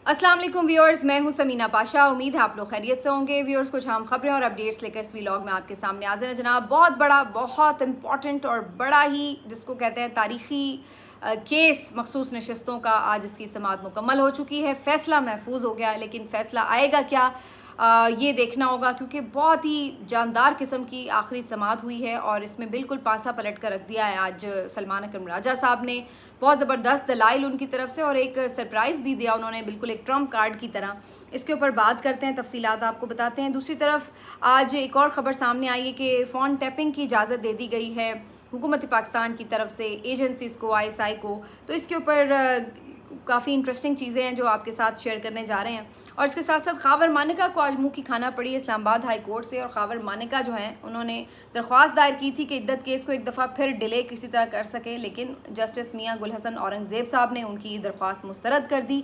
अस्सलाम वालेकुम व्यूअर्स, मैं हूं समीना पाशा। उम्मीद है आप लोग खैरियत से होंगे। व्यूअर्स, कुछ अहम खबरें और अपडेट्स लेकर इस व्लॉग में आपके सामने हाजिर है जनाब। बहुत बड़ा, बहुत इंपॉर्टेंट और बड़ा ही जिसको कहते हैं तारीखी केस मखसूस नशस्तों का आज इसकी समाअत मुकम्मल हो चुकी है। फैसला महफूज हो गया है, लेकिन फैसला आएगा क्या ये देखना होगा, क्योंकि बहुत ही जानदार किस्म की आखिरी समाअत हुई है और इसमें बिल्कुल पासा पलट कर रख दिया है आज सलमान अकरम राजा साहब ने। बहुत ज़बरदस्त दलाइल उनकी तरफ से और एक सरप्राइज़ भी दिया उन्होंने, बिल्कुल एक ट्रम्प कार्ड की तरह। इसके ऊपर बात करते हैं, तफसीलात आपको बताते हैं। दूसरी तरफ आज एक और ख़बर सामने आई है कि फ़ोन टैपिंग की इजाज़त दे दी गई है हुकूमत पाकिस्तान की तरफ से एजेंसीज़ को, ISI को। तो इसके ऊपर काफ़ी इंटरेस्टिंग चीज़ें हैं जो आपके साथ शेयर करने जा रहे हैं। और इसके साथ साथ खावर मानिका को आज मुंह की खाना पड़ी है इस्लामाबाद हाई कोर्ट से। और खावर मानिका जो हैं उन्होंने दरख्वास्त दायर की थी कि इद्दत केस को एक दफ़ा फिर डिले किसी तरह कर सकें, लेकिन जस्टिस मियां गुल हसन औरंगज़ेब साहब ने उनकी दरख्वास्त मुस्तरद कर दी।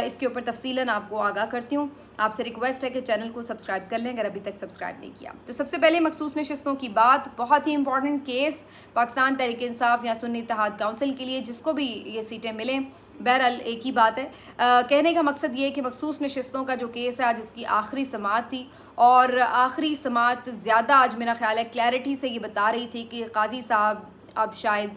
इसके ऊपर तफसीलन आपको आगाह करती हूँ। आपसे रिक्वेस्ट है कि चैनल को सब्सक्राइब कर लें अगर अभी तक सब्सक्राइब नहीं किया। तो सबसे पहले मखसूस नशिस्तों की बात, बहुत ही इंपॉर्टेंट केस पाकिस्तान तहरीक इंसाफ या सुन्नी इत्तेहाद काउंसिल के लिए, जिसको भी ये सीटें मिलें। बहरहाल एक ही बात है, कहने का मकसद ये है कि मखसूस नशिस्तों का जो केस है आज इसकी आखिरी समाअत थी। और आखिरी समाअत ज़्यादा आज मेरा ख्याल है क्लैरिटी से ये बता रही थी कि काजी साहब अब शायद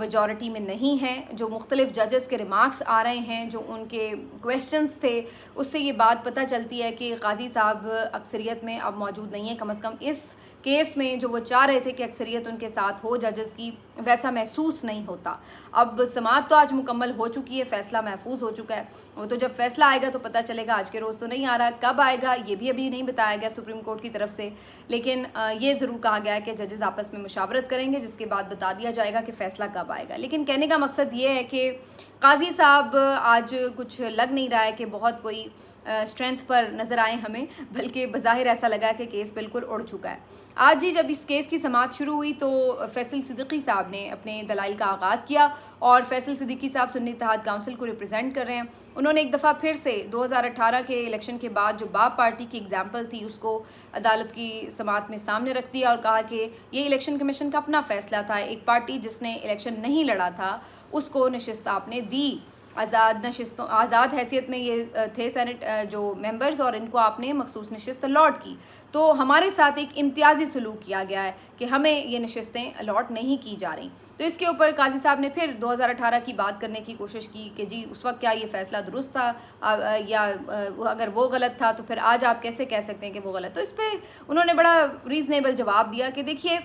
मेजॉरिटी में नहीं हैं। जो मुख्तलिफ जजेस के रिमार्क्स आ रहे हैं, जो उनके क्वेश्चंस थे, उससे ये बात पता चलती है कि काजी साहब अक्सरियत में अब मौजूद नहीं है। कम अज़ कम इस केस में जो वो चाह रहे थे कि अक्सरियत उनके साथ हो जजेस की, वैसा महसूस नहीं होता। अब समाअत तो आज मुकम्मल हो चुकी है, फ़ैसला महफूज हो चुका है। वो तो जब फ़ैसला आएगा तो पता चलेगा। आज के रोज़ तो नहीं आ रहा, कब आएगा ये भी अभी नहीं बताया गया सुप्रीम कोर्ट की तरफ से। लेकिन ये ज़रूर कहा गया है कि जजेस आपस में मुशावरत करेंगे, जिसके बाद बता दिया जाएगा कि फ़ैसला कब आएगा। लेकिन कहने का मकसद ये है कि काजी साहब आज कुछ लग नहीं रहा है कि बहुत कोई स्ट्रेंथ पर नज़र आए हमें, बल्कि बज़ाहिर ऐसा लगा कि केस बिल्कुल उड़ चुका है। आज ही जब इस केस की समाअत शुरू हुई तो फैसल सिद्दीकी साहब ने अपने दलाइल का आगाज़ किया। और फैसल सिद्दीकी साहब सुन्नी इत्तेहाद काउंसिल को रिप्रेजेंट कर रहे हैं। उन्होंने एक दफ़ा फिर से 2018 के इलेक्शन के बाद जो बाप पार्टी की एग्जाम्पल थी उसको अदालत की समाअत में सामने रख दिया और कहा कि ये इलेक्शन कमीशन का अपना फ़ैसला था। एक पार्टी जिसने इलेक्शन नहीं लड़ा था उसको नशिस्त आपने दी। आज़ाद हैसियत में ये थे सेनेट जो मेंबर्स, और इनको आपने मखसूस नशिस्त अलॉट की। तो हमारे साथ एक इम्तियाज़ी सलूक किया गया है कि हमें ये नशिस्तें अलॉट नहीं की जा रही। तो इसके ऊपर काजी साहब ने फिर 2018 की बात करने की कोशिश की कि जी उस वक्त क्या ये फ़ैसला दुरुस्त था, या अगर वो गलत था तो फिर आज आप कैसे कह सकते हैं कि वो गलत। तो इस पर उन्होंने बड़ा रीज़नेबल जवाब दिया कि देखिए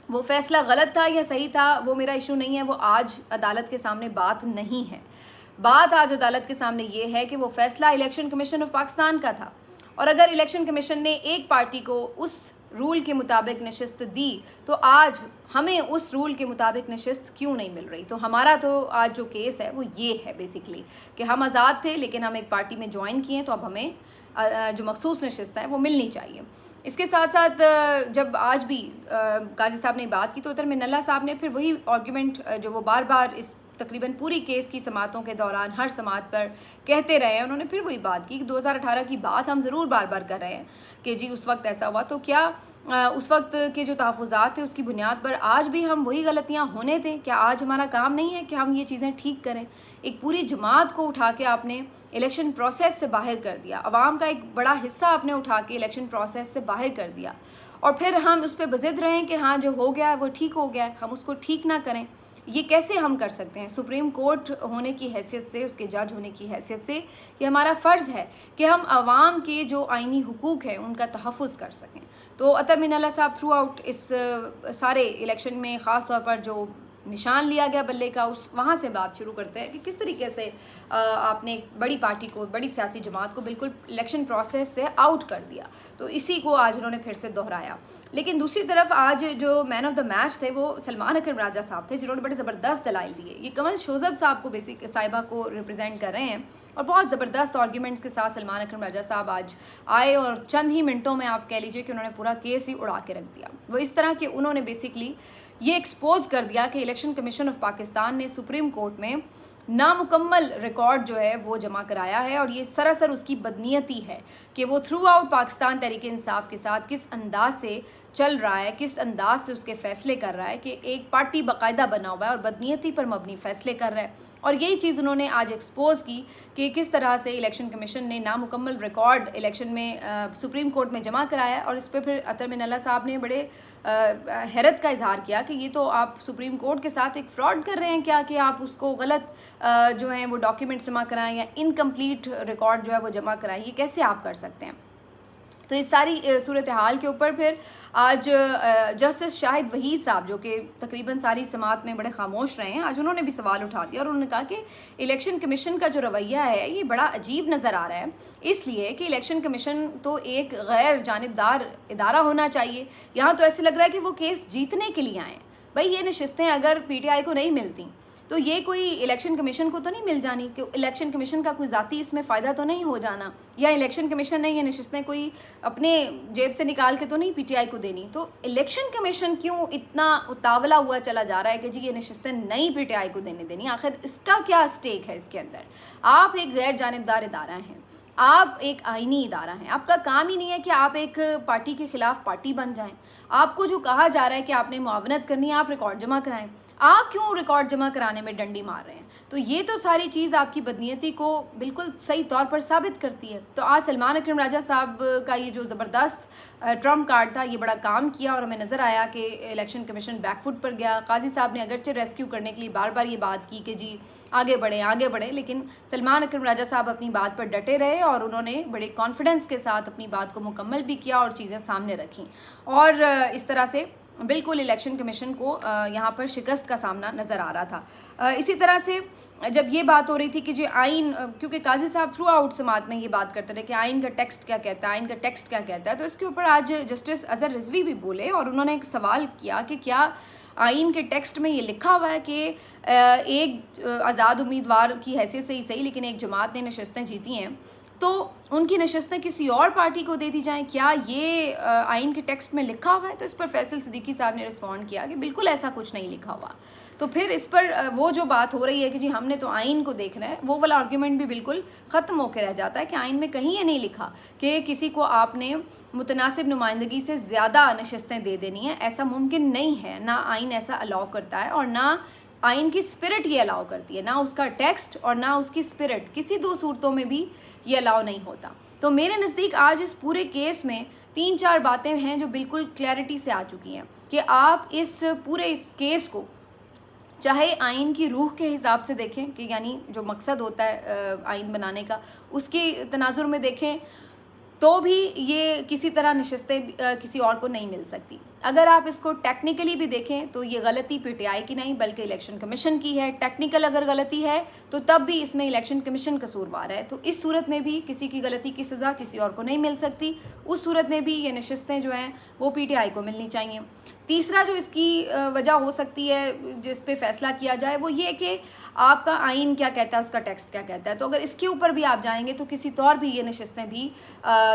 वो फ़ैसला गलत था या सही था वो मेरा इशू नहीं है, वो आज अदालत के सामने बात नहीं है। बात आज अदालत के सामने ये है कि वो फ़ैसला इलेक्शन कमीशन ऑफ पाकिस्तान का था, और अगर इलेक्शन कमीशन ने एक पार्टी को उस रूल के मुताबिक नशिस्त दी तो आज हमें उस रूल के मुताबिक नशिस्त क्यों नहीं मिल रही। तो हमारा तो आज जो केस है वो ये है बेसिकली कि हम आज़ाद थे लेकिन हम एक पार्टी में ज्वाइन किए, तो अब हमें जो मखसूस नशिस्त है वो मिलनी चाहिए। इसके साथ साथ जब आज भी काजी साहब ने बात की तो उधर में नल्ला साहब ने फिर वही आर्ग्यूमेंट जो वो बार बार इस तकरीबन पूरी केस की समाअतों के दौरान हर समाअत पर कहते रहे हैं, उन्होंने फिर वही बात की कि 2018 की बात हम ज़रूर बार बार कर रहे हैं कि जी उस वक्त ऐसा हुआ। तो क्या उस वक्त के जो तहफ़्फ़ुज़ात थे उसकी बुनियाद पर आज भी हम वही गलतियां होने दें? क्या आज हमारा काम नहीं है कि हम ये चीज़ें ठीक करें? एक पूरी जमात को उठा के आपने इलेक्शन प्रोसेस से बाहर कर दिया, अवाम का एक बड़ा हिस्सा आपने उठा के इलेक्शन प्रोसेस से बाहर कर दिया, और फिर हम उस पर बज़िद रहें कि हाँ जो हो गया है वो ठीक हो गया है, हम उसको ठीक ना करें। ये कैसे हम कर सकते हैं? सुप्रीम कोर्ट होने की हैसियत से, उसके जज होने की हैसियत से ये हमारा फ़र्ज़ है कि हम आवाम के जो आइनी हुकूक हैं उनका तहफ़्फ़ुज़ कर सकें। तो अतर मिनल्ला साहब थ्रू आउट इस सारे इलेक्शन में ख़ास तौर पर जो निशान लिया गया बल्ले का, उस वहाँ से बात शुरू करते हैं कि किस तरीके से आपने एक बड़ी पार्टी को, बड़ी सियासी जमात को बिल्कुल इलेक्शन प्रोसेस से आउट कर दिया। तो इसी को आज उन्होंने फिर से दोहराया। लेकिन दूसरी तरफ आज जो मैन ऑफ द मैच थे वो सलमान अकरम राजा साहब थे, जिन्होंने बड़े ज़बरदस्त दलाइल दिए। ये कमल शोज़ब साहब को बेसिक साहिबा को रिप्रेजेंट कर रहे हैं और बहुत ज़बरदस्त आर्ग्यूमेंट्स के साथ सलमान अकरम राजा साहब आज आए और चंद ही मिनटों में आप कह लीजिए कि उन्होंने पूरा केस ही उड़ा के रख दिया। वो इस तरह के उन्होंने बेसिकली ये एक्सपोज कर दिया कि इलेक्शन कमीशन ऑफ पाकिस्तान ने सुप्रीम कोर्ट में नामुकम्मल रिकॉर्ड जो है वो जमा कराया है, और ये सरासर उसकी बदनीयती है कि वो थ्रू आउट पाकिस्तान तहरीक इंसाफ के साथ किस अंदाज से चल रहा है, किस अंदाज से उसके फैसले कर रहा है कि एक पार्टी बाकायदा बना हुआ है और बदनीयती पर मबनी फैसले कर रहा है। और यही चीज़ उन्होंने आज एक्सपोज की कि किस तरह से इलेक्शन कमीशन ने नामुकम्मल रिकॉर्ड इलेक्शन में सुप्रीम कोर्ट में जमा कराया। और इस पर फिर अतर मिनल्ला साहब ने बड़े हैरत का इजहार किया कि ये तो आप सुप्रीम कोर्ट के साथ एक फ्रॉड कर रहे हैं क्या, कि आप उसको गलत जो है वो डॉक्यूमेंट्स जमा कराएं या इनकम्प्लीट रिकॉर्ड जो है वो जमा कराएं, ये कैसे आप कर सकते हैं। तो इस सारी सूरत हाल के ऊपर फिर आज जस्टिस शाहिद वहीद साहब, जो कि तकरीबन सारी समात में बड़े खामोश रहे हैं, आज उन्होंने भी सवाल उठा दिया और उन्होंने कहा कि इलेक्शन कमीशन का जो रवैया है ये बड़ा अजीब नज़र आ रहा है, इसलिए कि इलेक्शन कमीशन तो एक गैर जानिबदार इदारा होना चाहिए। यहाँ तो ऐसे लग रहा है कि वो केस जीतने के लिए आए। भाई ये नशिस्तें अगर PTI को नहीं मिलती तो ये कोई इलेक्शन कमीशन को तो नहीं मिल जानी, कि इलेक्शन कमीशन का कोई ज़ाती इसमें फ़ायदा तो नहीं हो जाना, या इलेक्शन कमीशन ने ये नशिस्तें कोई अपने जेब से निकाल के तो नहीं PTI को देनी। तो इलेक्शन कमीशन क्यों इतना उतावला हुआ चला जा रहा है कि जी ये नशिस्तें नहीं PTI को देनी, आखिर इसका क्या स्टेक है इसके अंदर। आप एक गैर जानिबदार इदारा हैं, आप एक आईनी इदारा हैं, आपका काम ही नहीं है कि आप एक पार्टी के खिलाफ पार्टी बन जाएं। आपको जो कहा जा रहा है कि आपने मुआवनत करनी है, आप रिकॉर्ड जमा कराएं, आप क्यों रिकॉर्ड जमा कराने में डंडी मार रहे हैं। तो ये तो सारी चीज़ आपकी बदनीयती को बिल्कुल सही तौर पर साबित करती है। तो आज सलमान अकरम राजा साहब का ये जो ज़बरदस्त ट्रम्प कार्ड था, ये बड़ा काम किया और हमें नज़र आया कि इलेक्शन कमीशन बैकफुट पर गया। काजी साहब ने अगरचे रेस्क्यू करने के लिए बार बार ये बात की कि जी आगे बढ़ें, लेकिन सलमान अकरम राजा साहब अपनी बात पर डटे रहे और उन्होंने बड़े कॉन्फिडेंस के साथ अपनी बात को मुकम्मल भी किया और चीज़ें सामने रखी। और इस तरह से बिल्कुल इलेक्शन कमीशन को यहाँ पर शिकस्त का सामना नज़र आ रहा था। इसी तरह से जब ये बात हो रही थी कि जो आइन, क्योंकि काजी साहब थ्रू आउट समात में ये बात करते रहे कि आइन का टेक्स्ट क्या कहता है, तो इसके ऊपर आज जस्टिस अजहर रिजवी भी बोले और उन्होंने एक सवाल किया कि क्या आइन के टेक्स्ट में ये लिखा हुआ है कि एक आज़ाद उम्मीदवार की हैसियत से ही सही, लेकिन एक जमात ने नशस्तें जीती हैं तो उनकी नशस्तें किसी और पार्टी को दे दी जाएं, क्या ये आइन के टेक्स्ट में लिखा हुआ है। तो इस पर फैसल सिद्दीकी साहब ने रिस्पॉन्ड किया कि बिल्कुल ऐसा कुछ नहीं लिखा हुआ। तो फिर इस पर वो जो बात हो रही है कि जी हमने तो आइन को देखना है, वो वाला आर्ग्यूमेंट भी बिल्कुल ख़त्म होकर रह जाता है कि आइन में कहीं ये नहीं लिखा कि किसी को आपने मुतनासिब नुमाइंदगी से ज़्यादा नशस्तें दे देनी है। ऐसा मुमकिन नहीं है, ना आइन ऐसा अलाउ करता है और ना आइन की स्पिरिट ये अलाउ करती है, ना उसका टेक्स्ट और ना उसकी स्पिरिट, किसी दो सूरतों में भी ये अलाउ नहीं होता। तो मेरे नज़दीक आज इस पूरे केस में 3-4 बातें हैं जो बिल्कुल क्लैरिटी से आ चुकी हैं कि आप इस केस को चाहे आइन की रूह के हिसाब से देखें कि यानी जो मकसद होता है आइन बनाने का, उसके तनाजुर में देखें तो भी ये किसी तरह नशस्तें किसी और को नहीं मिल सकती। अगर आप इसको टेक्निकली भी देखें तो ये गलती PTI की नहीं बल्कि इलेक्शन कमीशन की है। टेक्निकल अगर गलती है तो तब भी इसमें इलेक्शन कमीशन कसूरवार है। तो इस सूरत में भी किसी की गलती की सज़ा किसी और को नहीं मिल सकती, उस सूरत में भी ये नशस्तें जो हैं वो PTI को मिलनी चाहिए। तीसरा जो इसकी वजह हो सकती है जिस पे फैसला किया जाए वो ये कि आपका आइन क्या कहता है, उसका टेक्स्ट क्या कहता है। तो अगर इसके ऊपर भी आप जाएंगे तो किसी तौर भी ये नशस्तें भी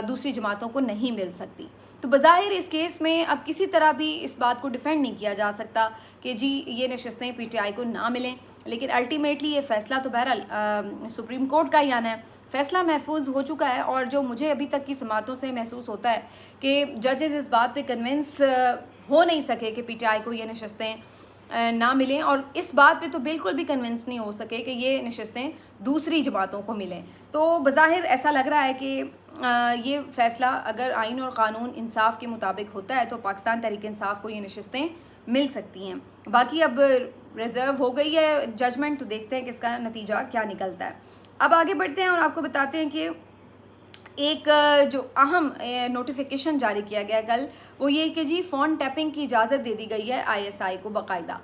दूसरी जमातों को नहीं मिल सकती। तो बज़ाहिर इस केस में अब किसी तरह भी इस बात को डिफेंड नहीं किया जा सकता कि जी ये नशस्तें PTI को ना मिलें, लेकिन अल्टीमेटली ये फ़ैसला तो बहरहाल सुप्रीम कोर्ट का ही आना है। फ़ैसला महफूज हो चुका है और जो मुझे अभी तक की समातों से महसूस होता है कि जजेस इस बात पे कन्विंस हो नहीं सके कि PTI को ये नशस्तें ना मिलें, और इस बात पे तो बिल्कुल भी कन्विंस नहीं हो सके कि ये नशस्तें दूसरी जमातों को मिलें। तो बज़ाहिर ऐसा लग रहा है कि ये फ़ैसला अगर आइन और क़ानून इंसाफ के मुताबिक होता है तो पाकिस्तान तहरीक इंसाफ को ये नशस्तें मिल सकती हैं। बाकी अब रिज़र्व हो गई है जजमेंट, तो देखते हैं कि इसका नतीजा क्या निकलता है। अब आगे बढ़ते हैं और आपको बताते हैं कि एक जो अहम नोटिफिकेशन जारी किया गया कल, वो ये कि जी फ़ोन टैपिंग की इजाज़त दे दी गई है ISI को बाकायदा।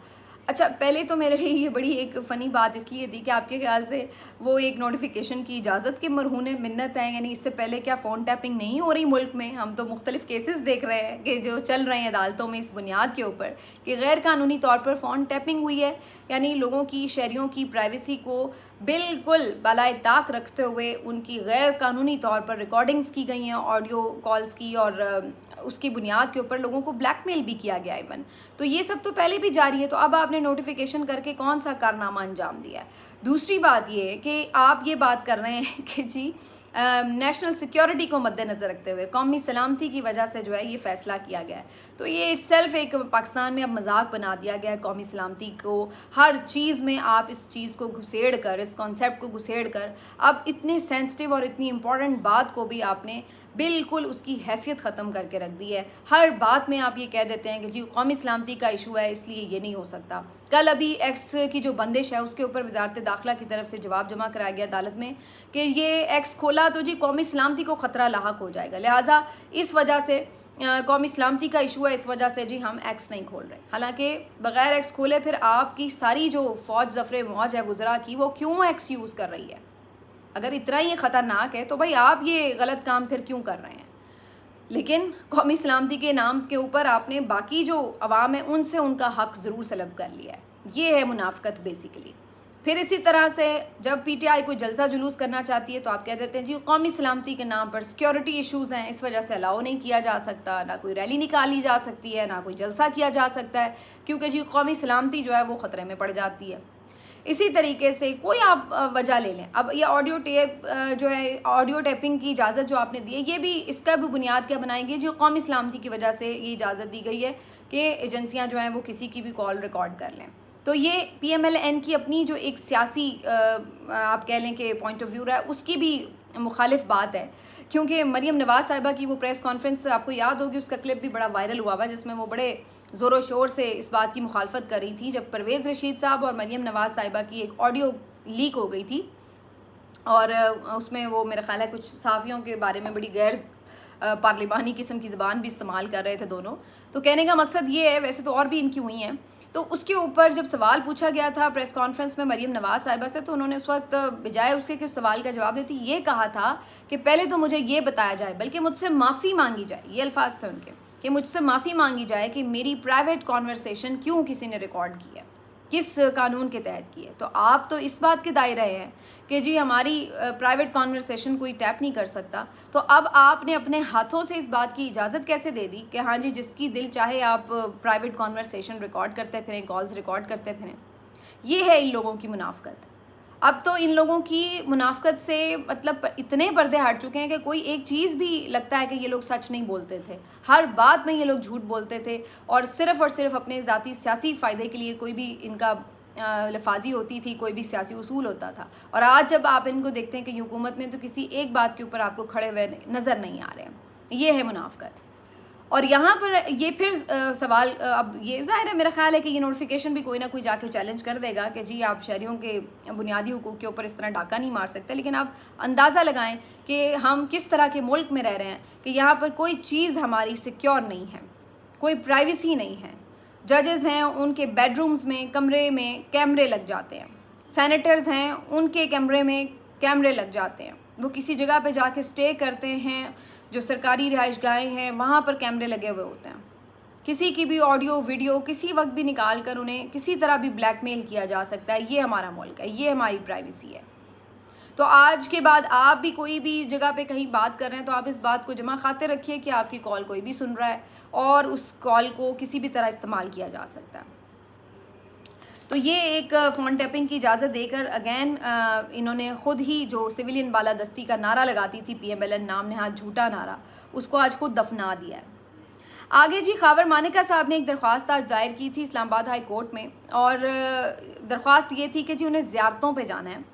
अच्छा, पहले तो मेरे लिए ये बड़ी एक फ़नी बात इसलिए थी कि आपके ख्याल से वो एक नोटिफिकेशन की इजाज़त के मरहूने मिन्नत है, यानी इससे पहले क्या फ़ोन टैपिंग नहीं हो रही मुल्क में। हम तो मुख्तलिफ़ केसेस देख रहे हैं कि जो चल रहे हैं अदालतों में इस बुनियाद के ऊपर कि गैर कानूनी तौर पर फ़ोन टैपिंग हुई है, यानी लोगों की शहरियों की प्राइवेसी को बिल्कुल बालाए ताक रखते हुए उनकी गैर कानूनी तौर पर रिकॉर्डिंग्स की गई हैं ऑडियो कॉल्स की, और उसकी बुनियाद के ऊपर लोगों को ब्लैकमेल भी किया गया इवन। तो ये सब तो पहले भी जारी है, तो अब आपने नोटिफिकेशन करके कौन सा कारनामा अंजाम दिया है। दूसरी बात ये कि आप ये बात कर रहे हैं कि जी नेशनल सिक्योरिटी को मद्देनज़र रखते हुए, कौमी सलामती की वजह से जो है ये फ़ैसला किया गया है। तो ये इट्सेल्फ एक पाकिस्तान में अब मजाक बना दिया गया है कौमी सलामती को। हर चीज़ में आप इस चीज़ को घुसेड़ कर, इस कॉन्सेप्ट को घुसेड़ कर अब इतने सेंसिटिव और इतनी इंपॉर्टेंट बात को भी आपने बिल्कुल उसकी हैसियत ख़त्म करके रख दी है। हर बात में आप ये कह देते हैं कि जी कौमी सलामती का इशू है इसलिए ये नहीं हो सकता। कल अभी एक्स की जो बंदिश है उसके ऊपर वजारत दाखिला की तरफ से जवाब जमा कराया गया अदालत में कि ये एक्स खोला तो जी कौमी सलामती को ख़तरा लाहक हो जाएगा, लिहाजा इस वजह से कौमी सलामती का इशू है, इस वजह से जी हम एक्स नहीं खोल रहे। हालांकि बग़ैर एक्स खोले फिर आपकी सारी जो फ़ौज ज़फ़र मौज है वज़रा की, वो क्यों एक्स यूज़ कर रही है? अगर इतना ही ख़तरनाक है तो भाई आप ये गलत काम फिर क्यों कर रहे हैं? लेकिन कौमी सलामती के नाम के ऊपर आपने बाकी जो अवाम है उनसे उनका हक़ ज़रूर सलब कर लिया है। ये है मुनाफ़क़त बेसिकली। फिर इसी तरह से जब पीटीआई कोई जलसा जुलूस करना चाहती है तो आप कह देते हैं जी कौमी सलामती के नाम पर सिक्योरिटी इश्यूज़ हैं, इस वजह से अलाउ नहीं किया जा सकता, ना कोई रैली निकाली जा सकती है, ना कोई जलसा किया जा सकता है, क्योंकि जी कौमी सलामती जो है वो ख़तरे में पड़ जाती है। इसी तरीके से कोई आप वजह ले लें, अब ये ऑडियो टेप जो है, ऑडियो टेपिंग की इजाज़त जो आपने दी है, ये भी इसका भी बुनियाद क्या बनाएंगे? जो कौमी सलामती की वजह से ये इजाज़त दी गई है कि एजेंसियां जो हैं वो किसी की भी कॉल रिकॉर्ड कर लें। तो ये PMLN की अपनी जो एक सियासी आप कह लें कि पॉइंट ऑफ व्यू है उसकी भी मुखालिफ बात है, क्योंकि मरीम नवाज़ साहिबा की वो प्रेस कॉन्फ्रेंस आपको याद होगी, उसका क्लिप भी बड़ा वायरल हुआ हुआ, जिसमें वो बड़े ज़ोर शोर से इस बात की मुखालफत कर रही थी जब परवेज़ रशीद साहब और मरीम नवाज़ साहिबा की एक ऑडियो लीक हो गई थी और उसमें वो मेरा ख्याल है कुछ सहाफ़ियों के बारे में बड़ी गैर पार्लिमानी किस्म की ज़बान भी इस्तेमाल कर रहे थे दोनों। तो कहने का मकसद ये है, वैसे तो और भी इनकी हुई हैं, तो उसके ऊपर जब सवाल पूछा गया था प्रेस कॉन्फ्रेंस में मरीम नवाज़ साहिबा से, तो उन्होंने उस वक्त बजाय उसके कि उस सवाल का जवाब देती ये कहा था कि पहले तो मुझे ये बताया जाए, बल्कि मुझसे माफ़ी मांगी जाए, ये अल्फाज थे उनके, कि मुझसे माफ़ी मांगी जाए कि मेरी प्राइवेट कॉन्वर्सेशन क्यों किसी ने रिकॉर्ड की है, किस कानून के तहत की है। तो आप तो इस बात के दायरे हैं कि जी हमारी प्राइवेट कॉन्वर्सेशन कोई टैप नहीं कर सकता, तो अब आपने अपने हाथों से इस बात की इजाज़त कैसे दे दी कि हाँ जी जिसकी दिल चाहे आप प्राइवेट कॉन्वर्सेशन रिकॉर्ड करते फिरें, कॉल्स रिकॉर्ड करते फिरें। ये है इन लोगों की मुनाफ़क़त। अब तो इन लोगों की मुनाफ़क़त से मतलब इतने पर्दे हट चुके हैं कि कोई एक चीज़ भी लगता है कि ये लोग सच नहीं बोलते थे, हर बात में ये लोग झूठ बोलते थे और सिर्फ़ अपने ज़ाती सियासी फ़ायदे के लिए कोई भी इनका लफाजी होती थी, कोई भी सियासी उसूल होता था। और आज जब आप इनको देखते हैं कि हुकूमत में तो किसी एक बात के ऊपर आपको खड़े हुए नज़र नहीं आ रहे हैं। ये है मुनाफ़क़त। और यहाँ पर ये फिर सवाल अब ये ज़ाहिर है, मेरा ख्याल है कि ये नोटिफिकेशन भी कोई ना कोई जाके चैलेंज कर देगा कि जी आप शहरियों के बुनियादी हुकूक के ऊपर इस तरह डाका नहीं मार सकते। लेकिन आप अंदाज़ा लगाएं कि हम किस तरह के मुल्क में रह रहे हैं कि यहाँ पर कोई चीज़ हमारी सिक्योर नहीं है, कोई प्राइवेसी नहीं है। जजेज़ हैं उनके बेडरूम्स में कमरे में कैमरे लग जाते हैं, सैनेटर्स हैं उनके कमरे में कैमरे लग जाते हैं, वो किसी जगह पे जाके स्टे करते हैं, जो सरकारी रिहाइशगाहें हैं वहाँ पर कैमरे लगे हुए होते हैं। किसी की भी ऑडियो वीडियो किसी वक्त भी निकाल कर उन्हें किसी तरह भी ब्लैकमेल किया जा सकता है। ये हमारा मुल्क है, ये हमारी प्राइवेसी है। तो आज के बाद आप भी कोई भी जगह पे कहीं बात कर रहे हैं तो आप इस बात को जमा खाते रखिए कि आपकी कॉल कोई भी सुन रहा है और उस कॉल को किसी भी तरह इस्तेमाल किया जा सकता है। तो ये एक फ़ोन टैपिंग की इजाज़त देकर अगेन इन्होंने ख़ुद ही जो सिविलियन बालादस्ती का नारा लगाती थी PMLN नाम नहाद झूठा नारा, उसको आज खुद दफना दिया है। आगे जी खावर मानिका साहब ने एक दरख्वास्त आज दायर की थी इस्लामाबाद हाई कोर्ट में और दरख्वास्त ये थी कि जी उन्हें ज़ियारतों पे जाना है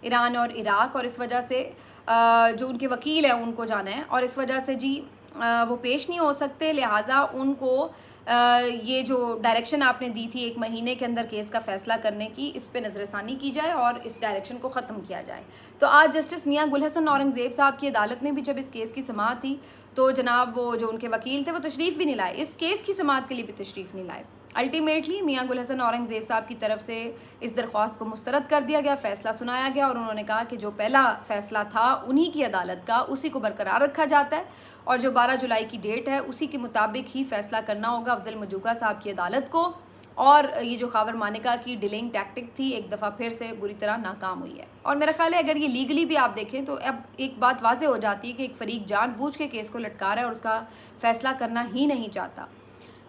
ईरान और इराक़, और इस वजह से जो उनके वकील हैं उनको जाना है और इस वजह से जी वो पेश नहीं हो सकते, लिहाजा उनको ये जो डायरेक्शन आपने दी थी 1 महीने के अंदर केस का फ़ैसला करने की, इस पे नज़रसानी की जाए और इस डायरेक्शन को ख़त्म किया जाए। तो आज जस्टिस मियां गुल हसन औरंगज़ेब साहब की अदालत में भी जब इस केस की समाअत थी तो जनाब वो जो उनके वकील थे वो तशरीफ़ भी नहीं लाए, इस केस की समाअत के लिए भी तशरीफ़ नहीं लाए। अल्टीमेटली मियां गुल हसन औरंगज़ेब साहब की तरफ से इस दरख्वास्त को मुस्तरद कर दिया गया, फ़ैसला सुनाया गया और उन्होंने कहा कि जो पहला फ़ैसला था उन्हीं की अदालत का, उसी को बरकरार रखा जाता है और जो 12 जुलाई की डेट है उसी के मुताबिक ही फ़ैसला करना होगा अफजल मजूका साहब की अदालत को। और ये जो खावर मानिका की डिलेइंग टैक्टिक थी एक दफ़ा फिर से बुरी तरह नाकाम हुई है। और मेरा ख्याल है अगर ये लीगली भी आप देखें तो अब एक बात वाज़े हो जाती है कि एक फ़रीक जानबूझ के केस को लटका रहा है और उसका फ़ैसला करना ही नहीं चाहता।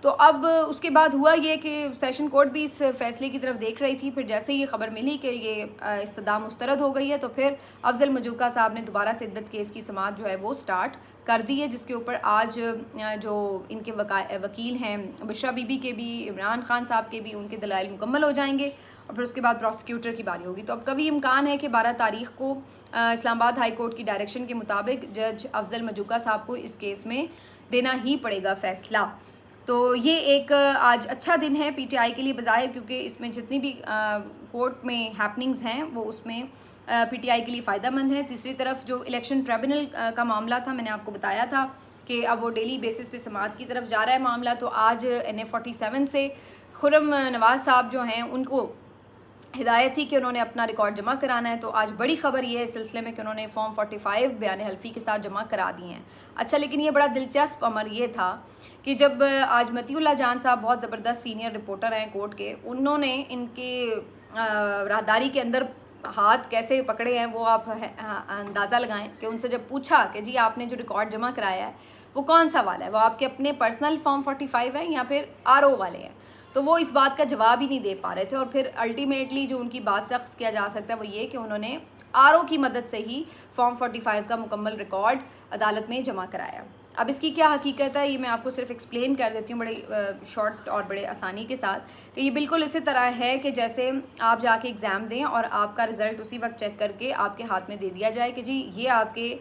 तो अब उसके बाद हुआ ये कि सेशन कोर्ट भी इस फैसले की तरफ देख रही थी। फिर जैसे ये खबर मिली कि ये इस्तदा मुस्तरद हो गई है, तो फिर अफजल मजूका साहब ने दोबारा से इद्दत केस की समाअत जो है वो स्टार्ट कर दी है, जिसके ऊपर आज जो इनके वकील हैं बुशरा बीबी के भी, इमरान खान साहब के भी, उनके दलाइल मुकम्मल हो जाएंगे और फिर उसके बाद प्रोसिक्यूटर की बारी होगी। तो अब कभी इम्कान है कि 12 तारीख को इस्लामाबाद हाई कोर्ट की डायरेक्शन के मुताबिक जज अफजल मजूका साहब को इस केस में देना ही पड़ेगा फ़ैसला। तो ये एक आज अच्छा दिन है पीटीआई के लिए बज़ाहिर, क्योंकि इसमें जितनी भी कोर्ट में हैपनिंग्स हैं वो उसमें पीटीआई के लिए फ़ायदेमंद है। तीसरी तरफ जो इलेक्शन ट्रिब्यूनल का मामला था, मैंने आपको बताया था कि अब वो डेली बेसिस पे समाअत की तरफ जा रहा है मामला। तो आज NA-47 से खुर्रम नवाज़ साहब जो हैं उनको हिदायत थी कि उन्होंने अपना रिकॉर्ड जमा कराना है। तो आज बड़ी खबर ये है इस सिलसिले में कि उन्होंने फॉर्म 45 बयान हल्फी के साथ जमा करा दिए हैं। अच्छा, लेकिन ये बड़ा दिलचस्प अमर ये था कि जब आज मतीउल्लाह जान साहब बहुत ज़बरदस्त सीनियर रिपोर्टर हैं कोर्ट के, उन्होंने इनके राहदारी के अंदर हाथ कैसे पकड़े हैं वो आप अंदाज़ा लगाएं कि उनसे जब पूछा कि जी आपने जो रिकॉर्ड जमा कराया है वो कौन सा वाला है, वो आपके अपने पर्सनल फॉर्म 45 है या फिर RO वाले हैं, तो वो इस बात का जवाब ही नहीं दे पा रहे थे। और फिर अल्टीमेटली जो उनकी बात शख्स किया जा सकता है वो ये कि उन्होंने RO की मदद से ही फॉर्म 45 का मुकम्मल रिकॉर्ड अदालत में जमा कराया। अब इसकी क्या हकीकत है ये मैं आपको सिर्फ एक्सप्लेन कर देती हूँ बड़े शॉर्ट और बड़े आसानी के साथ। कि ये बिल्कुल इसी तरह है कि जैसे आप जाके एग्ज़ाम दें और आपका रिज़ल्ट उसी वक्त चेक करके आपके हाथ में दे दिया जाए कि जी ये आपके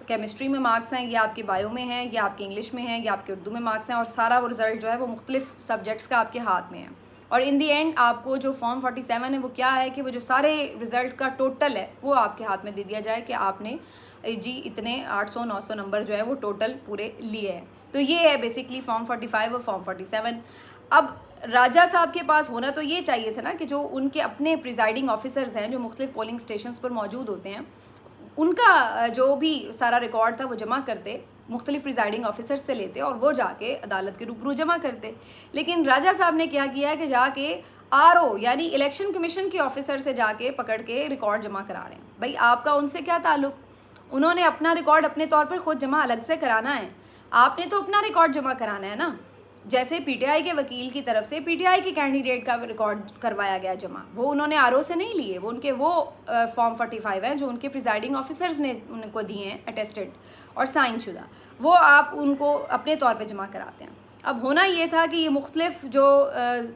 केमिस्ट्री में मार्क्स हैं, ये आपके बायो में हैं, ये आपके इंग्लिश में हैं, ये आपके उर्दू में मार्क्स हैं, और सारा वो रिज़ल्ट जो है वो मुख्तलिफ सब्जेक्ट्स का आपके हाथ में है। और इन दी एंड आपको जो फॉर्म 47 है वो क्या है कि वो जो सारे रिज़ल्ट का टोटल है वो आपके हाथ में दे दिया जाए कि आपने जी इतने 800-900 नंबर जो है वो टोटल पूरे लिए हैं। तो ये है बेसिकली फॉर्म 45 और फॉर्म 47। अब राजा साहब के पास होना तो ये चाहिए था ना कि जो उनके अपने प्रिजाइडिंग ऑफिसर्स हैं जो मुख्तलिफ पोलिंग स्टेशंस पर मौजूद होते हैं, उनका जो भी सारा रिकॉर्ड था वो जमा करते, मुख्तलिफ प्रिजाइडिंग ऑफिसर से लेते और वो जाके अदालत के रूबरू जमा करते। लेकिन राजा साहब ने क्या किया है कि जाके RO यानी इलेक्शन कमीशन के ऑफिसर से जाके पकड़ के रिकॉर्ड जमा करा रहे हैं। भाई आपका उनसे क्या ताल्लुक़? उन्होंने अपना रिकॉर्ड अपने तौर पर ख़ुद जमा अलग से कराना है, आपने तो अपना रिकॉर्ड जमा कराना है ना। जैसे पीटीआई के वकील की तरफ से पीटीआई के कैंडिडेट का रिकॉर्ड करवाया गया जमा, वो उन्होंने RO से नहीं लिए, वो उनके वो फॉर्म 45 हैं जो उनके प्रिजाइडिंग ऑफिसर्स ने उनको दिए हैं अटेस्टेड और साइन शुदा, वो आप उनको अपने तौर पे जमा कराते हैं। अब होना ये था कि ये मुख्तलिफ जो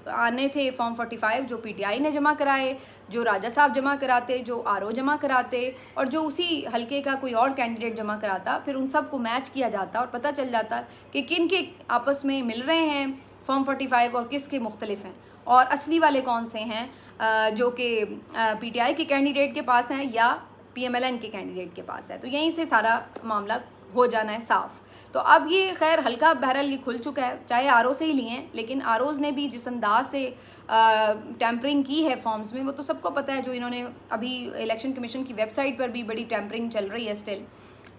आने थे फॉर्म 45 जो पीटीआई ने जमा कराए, जो राजा साहब जमा कराते, जो RO जमा कराते और जो उसी हल्के का कोई और कैंडिडेट जमा कराता, फिर उन सब को मैच किया जाता और पता चल जाता कि किन के आपस में मिल रहे हैं फॉर्म 45 और किस के मुख्तलिफ हैं और असली वाले कौन से हैं जो कि पीटीआई के कैंडिडेट के पास हैं या PMLN के कैंडिडेट के पास है। तो यहीं से सारा मामला हो जाना है साफ़। तो अब ये खैर हल्का बहरहाल ये खुल चुका है, चाहे RO से ही लिए हैं, लेकिन ROs ने भी जिस अंदाज से टैंपरिंग की है फॉर्म्स में वो तो सबको पता है। जो इन्होंने अभी इलेक्शन कमीशन की वेबसाइट पर भी बड़ी टैंपरिंग चल रही है स्टिल,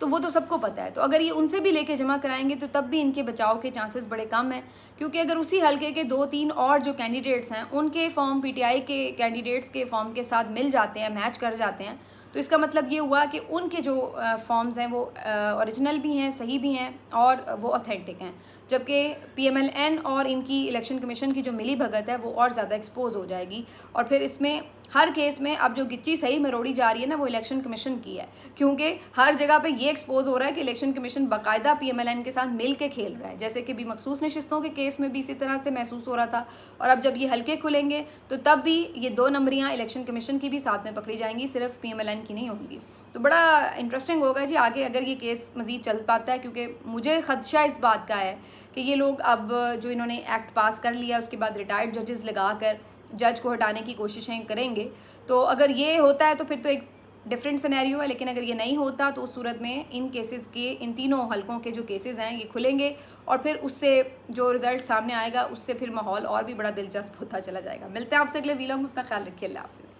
तो वो तो सबको पता है। तो अगर ये उनसे भी लेके जमा कराएंगे तो तब भी इनके बचाव के चांसेस बड़े कम हैं, क्योंकि अगर उसी हल्के के 2-3 और जो कैंडिडेट्स हैं उनके फॉर्म पीटीआई के कैंडिडेट्स के फॉर्म के साथ मिल जाते हैं, मैच कर जाते हैं, तो इसका मतलब ये हुआ कि उनके जो फॉर्म्स हैं वो ओरिजिनल भी हैं, सही भी हैं और वो ऑथेंटिक हैं। जबकि PMLN और इनकी इलेक्शन कमीशन की जो मिली भगत है वो और ज़्यादा एक्सपोज हो जाएगी। और फिर इसमें हर केस में अब जो गिच्ची सही में रोड़ी जा रही है ना वो इलेक्शन कमीशन की है, क्योंकि हर जगह पे ये एक्सपोज हो रहा है कि इलेक्शन कमीशन बाकायदा PMLN के साथ मिल के खेल रहा है। जैसे कि भी मखसूस नशिस्तों के केस में भी इसी तरह से महसूस हो रहा था, और अब जब ये हल्के खुलेंगे तो तब भी ये 2 नंबरियाँ इलेक्शन कमीशन की भी साथ में पकड़ी जाएंगी, सिर्फ PMLN की नहीं होंगी। तो बड़ा इंटरेस्टिंग होगा जी आगे अगर ये केस मज़ीद चल पाता है, क्योंकि मुझे ख़दशा इस बात का है कि ये लोग अब जो इन्होंने एक्ट पास कर लिया उसके बाद रिटायर्ड जजेस लगा कर जज को हटाने की कोशिशें करेंगे। तो अगर ये होता है तो फिर तो एक डिफरेंट सिनेरियो है, लेकिन अगर ये नहीं होता तो उस सूरत में इन केसेस के, इन तीनों हलकों के जो केसेस हैं ये खुलेंगे और फिर उससे जो रिज़ल्ट सामने आएगा उससे फिर माहौल और भी बड़ा दिलचस्प होता चला जाएगा। मिलते हैं आपसे अगले वीडियो में, अपना ख्याल रखिए, अल्लाह हाफ़िज़।